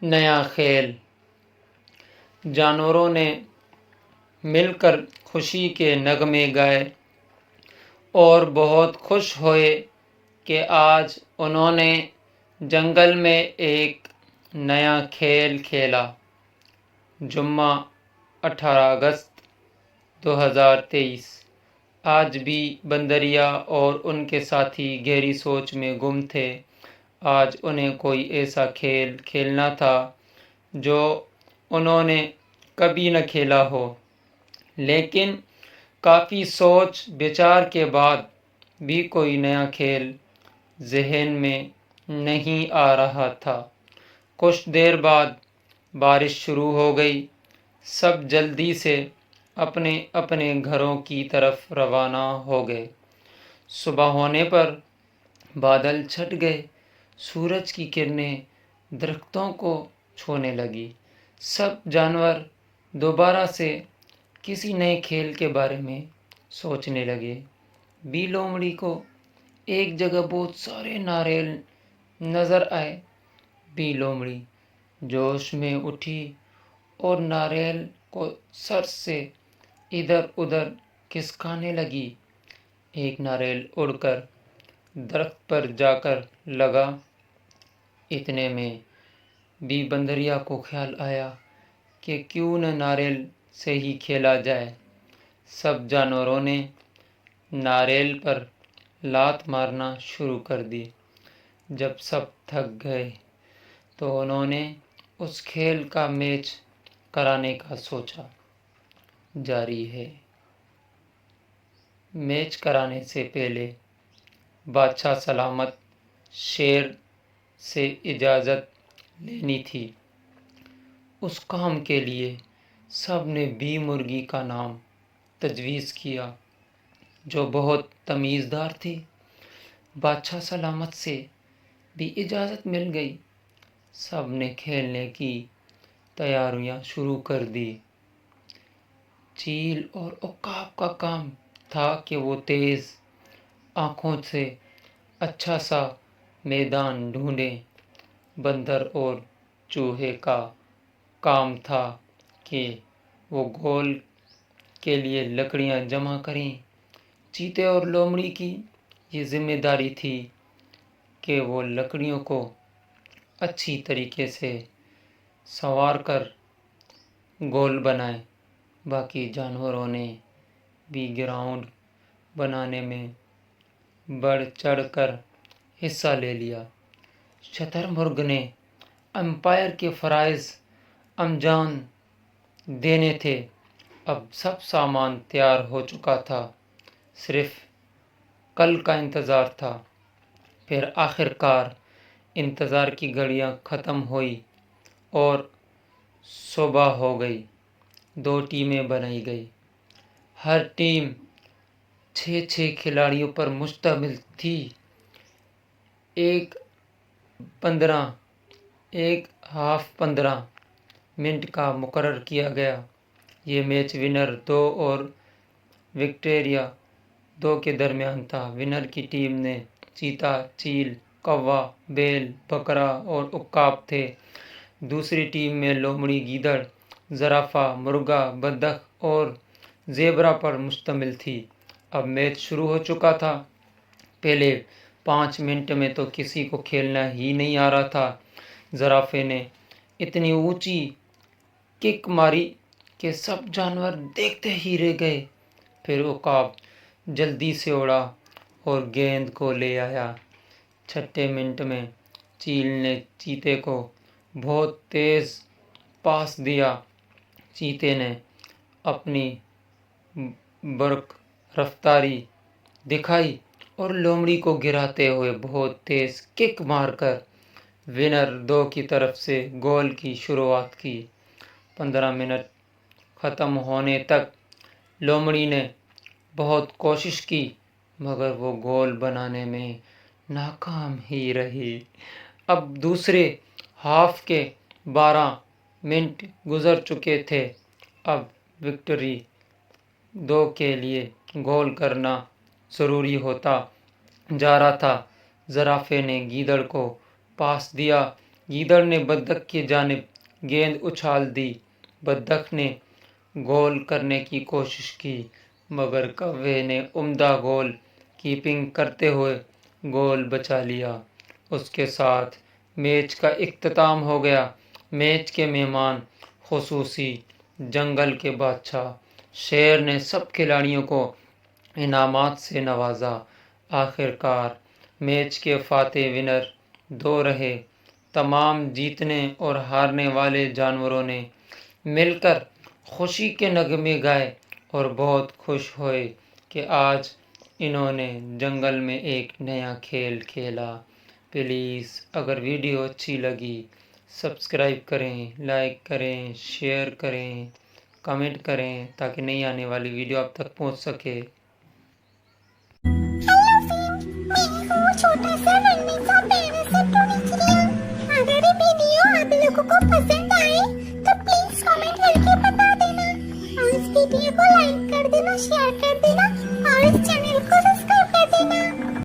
نیا کھیل۔ جانوروں نے مل کر خوشی کے نغمے گائے اور بہت خوش ہوئے کہ آج انہوں نے جنگل میں ایک نیا کھیل کھیلا۔ جمعہ 18 اگست 2023۔ آج بھی بندریا اور ان کے ساتھی گہری سوچ میں گم تھے۔ آج انہیں کوئی ایسا کھیل کھیلنا تھا جو انہوں نے کبھی نہ کھیلا ہو، لیکن کافی سوچ بچار کے بعد بھی کوئی نیا کھیل ذہن میں نہیں آ رہا تھا۔ کچھ دیر بعد بارش شروع ہو گئی۔ سب جلدی سے اپنے اپنے گھروں کی طرف روانہ ہو گئے۔ صبح ہونے پر بادل چھٹ گئے، سورج کی کرنیں درختوں کو چھونے لگی۔ سب جانور دوبارہ سے کسی نئے کھیل کے بارے میں سوچنے لگے۔ بی لومڑی کو ایک جگہ بہت سارے ناریل نظر آئے۔ بی لومڑی جوش میں اٹھی اور ناریل کو سر سے ادھر ادھر کھسکانے لگی۔ ایک ناریل اڑ کر درخت پر جا کر لگا۔ اتنے میں بی بندریا کو خیال آیا کہ کیوں نہ ناریل سے ہی کھیلا جائے۔ سب جانوروں نے ناریل پر لات مارنا شروع کر دی۔ جب سب تھک گئے تو انہوں نے اس کھیل کا میچ کرانے کا سوچا۔ جاری ہے۔ میچ کرانے سے پہلے بادشاہ سلامت شیر سے اجازت لینی تھی۔ اس کام کے لیے سب نے بی مرغی کا نام تجویز کیا، جو بہت تمیزدار تھی۔ بادشاہ سلامت سے بھی اجازت مل گئی۔ سب نے کھیلنے کی تیاریاں شروع کر دی۔ چیل اور عقاب کا کام تھا کہ وہ تیز آنکھوں سے اچھا سا میدان ڈھونڈیں۔ بندر اور چوہے کا کام تھا کہ وہ گول کے لیے لکڑیاں جمع کریں۔ چیتے اور لومڑی کی یہ ذمہ داری تھی کہ وہ لکڑیوں کو اچھی طریقے سے سنوار کر گول بنائیں۔ باقی جانوروں نے بھی گراؤنڈ بنانے میں بڑھ چڑھ کر حصہ لے لیا۔ شتر مرغ نے امپائر کے فرائض انجام دینے تھے۔ اب سب سامان تیار ہو چکا تھا، صرف کل کا انتظار تھا۔ پھر آخر کار انتظار کی گھڑیاں ختم ہوئیں اور صبح ہو گئی۔ 2 ٹیمیں بنائی گئی۔ ہر ٹیم 6 کھلاڑیوں پر مشتمل تھی۔ ایک ہاف 15 منٹ کا مقرر کیا گیا۔ یہ میچ ونر 2 اور وکٹوریہ 2 کے درمیان تھا۔ ونر کی ٹیم میں چیتا، چیل، کوا، بیل، بکرا اور عقاب تھے۔ دوسری ٹیم میں لومڑی، گیدڑ، زرافہ، مرغا، بطخ اور زیبرا پر مشتمل تھی۔ اب میچ شروع ہو چکا تھا۔ پہلے 5 منٹ میں تو کسی کو کھیلنا ہی نہیں آ رہا تھا۔ زرافے نے اتنی اونچی کک ماری کہ سب جانور دیکھتے ہی رہ گئے۔ پھر عقاب جلدی سے اڑا اور گیند کو لے آیا۔ 6 منٹ میں چیل نے چیتے کو بہت تیز پاس دیا۔ چیتے نے اپنی برق رفتاری دکھائی اور لومڑی کو گراتے ہوئے بہت تیز کک مار کر ونر 2 کی طرف سے گول کی شروعات کی۔ 15 منٹ ختم ہونے تک لومڑی نے بہت کوشش کی مگر وہ گول بنانے میں ناکام ہی رہی۔ اب دوسرے ہاف کے 12 منٹ گزر چکے تھے۔ اب وکٹری 2 کے لیے گول کرنا ضروری ہوتا جا رہا تھا۔ زرافے نے گیدڑ کو پاس دیا گیدڑ نے بطخ کی جانب گیند اچھال دی۔ بطخ نے گول کرنے کی کوشش کی مگر کوے نے عمدہ گول کیپنگ کرتے ہوئے گول بچا لیا۔ اس کے ساتھ میچ کا اختتام ہو گیا۔ میچ کے مہمان خصوصی جنگل کے بادشاہ شیر نے سب کھلاڑیوں کو انعامات سے نوازا۔ آخر کار میچ کے فاتح ونر دو رہے۔ تمام جیتنے اور ہارنے والے جانوروں نے مل کر خوشی کے نغمے گائے اور بہت خوش ہوئے کہ آج انہوں نے جنگل میں ایک نیا کھیل کھیلا۔ پلیز اگر ویڈیو اچھی لگی سبسکرائب کریں، لائک کریں، شیئر کریں، کمنٹ کریں تاکہ نئی آنے والی ویڈیو آپ تک پہنچ سکے۔ ہیلو فرینڈ، میں ہوں چھوٹا سا رنگین سا پیارا سا ٹونی چڑیا۔ اگر یہ ویڈیو آپ لوگوں کو پسند آئے تو پلیز کمنٹ کر کے بتا دینا اور اس ویڈیو کو لائک کر دینا، شیئر کر دینا اور اس چینل کو